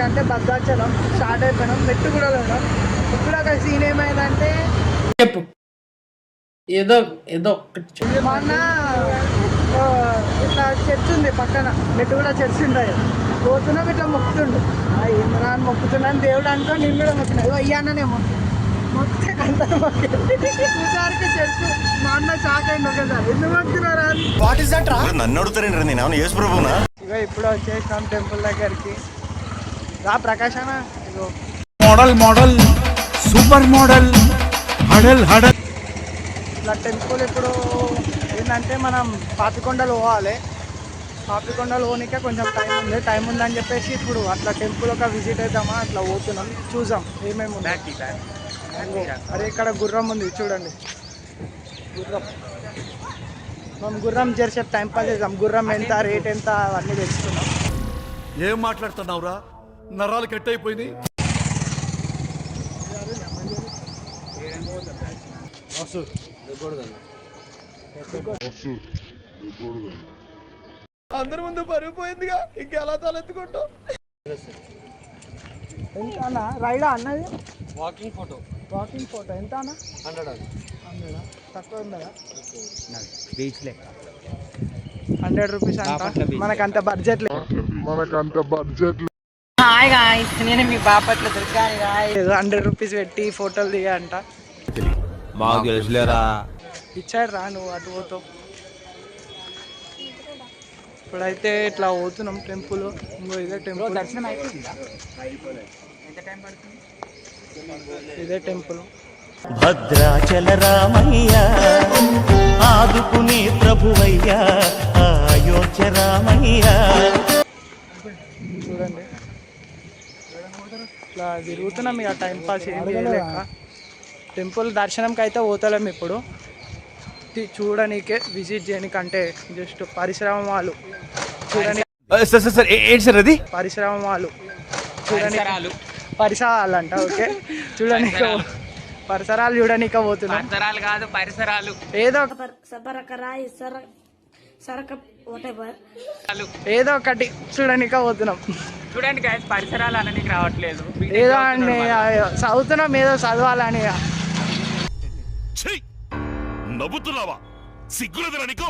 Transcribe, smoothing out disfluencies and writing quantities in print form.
ఎక్కడికంటే భద్రాచలం స్టార్ట్ అయిపోయినాం, మెట్టు కూడా ఉన్నాం. ఇప్పుడు ఒక సీన్ ఏమైందంటే చెప్పు, ఏదో ఏదో మొన్న ఇట్లా చర్చ్ ఉంది పక్కన, మెట్టు కూడా చర్చ్ ఉంటాయి. పోతున్నాం ఇట్లా మొక్కుతుండు, ఏంద్రా అని మొక్కుతున్నాను దేవుడు అనుకో. నేను కూడా మొక్కున్నాను, అయ్యాననే మొక్కితే కంటారు చూసారికి చర్చ్. మా అన్న షాక్ అయింది ఒకసారి, ఎందుకు మొక్కుతున్నారా అని. నన్ను అడుగుతారండి, నేను యేసు ప్రభువునా? ఇక ఇప్పుడు వచ్చేసినాం టెంపుల్ దగ్గరికి. రా ప్రకాష్ అన్న, ఇగో మోడల్ మోడల్ సూపర్ మోడల్ హడల్ హడల్. ఇట్లా టెంపుల్ ఇప్పుడు ఏంటంటే మనం పాపికొండలు పోవాలి. పాపికొండలు పోనీకే కొంచెం టైం ఉందని చెప్పేసి ఇప్పుడు అట్లా టెంపుల్ ఒక విజిట్ అవుతామా, అట్లా పోతున్నాం. చూసాం ఏమేమి ఉన్నాయి. అరే ఇక్కడ గుర్రం ఉంది చూడండి, గుర్రం. మనం గుర్రం జరిసేపు టైం పాస్ చేద్దాం. గుర్రం ఎంత, రేట్ ఎంత అవన్నీ తెలుసుకున్నాం. ఏం మాట్లాడుతున్నావురా, నరాలు కట్ అయిపోయినాయి. అందరి ముందు పరుగు పోయిందిగా, ఇంకెలా తలెత్తుకుంటాం. ఎంత అన్న రైడా అన్నది? వాకింగ్ ఫోటో ఎంత అన్న? 100 తక్కువ ఉందా? బీచ్ లెక్క 100 రూపీస్ అంట. మనకంత బడ్జెట్ లేదు. హాయ్ గాయ్స్, నేను మీ బాపట్ల దుర్గాని గాయ్స్. 100 రూపీస్ పెట్టి ఫోటోలు దిగా అంట. మాకు తెలుసులేరా. ఇచ్చాడు రా, నువ్వు అటు పోతావు. ఇప్పుడైతే ఇట్లా పోతున్నాం టెంపుల్. ఇంకో ఇదే టెంపుల్. దర్శనం అయిపోయిందా? ఎంత టైం పడుతుంది? ఇదే టెంపుల్. భద్రాచల రామయ్య ఆదుకునే ప్రభువయ్య అయోధ్య రామయ్య. చూడండి ఇట్లా తిరుగుతున్నాం ఇక టైం పాస్ ఏం చేయలేక. టెంపుల్ దర్శనంకి అయితే పోతలేం ఇప్పుడు, చూడనీకే విజిట్ చేయనికంటే జస్ట్ పరిశ్రమలు చూడని. ఏంటి సార్ అది? పరిశ్రమలు చూడని, పరిసరాలు అంట. ఓకే, చూడనీక పరిసరాలు చూడనీక పోతున్నాం. పరిసరాలు కాదు, పరిసరాలు. ఏదో ఏదో ఒకటి చూడనీక పోతున్నాం. చూడండి గాయ్స్, పరిసరాలు అనడానికి రావట్లేదు. ఏదో అండి చదువుతున్నాం, ఏదో చదవాలని. నవ్వుతున్నావా? సిగ్గులేదురా నీకు?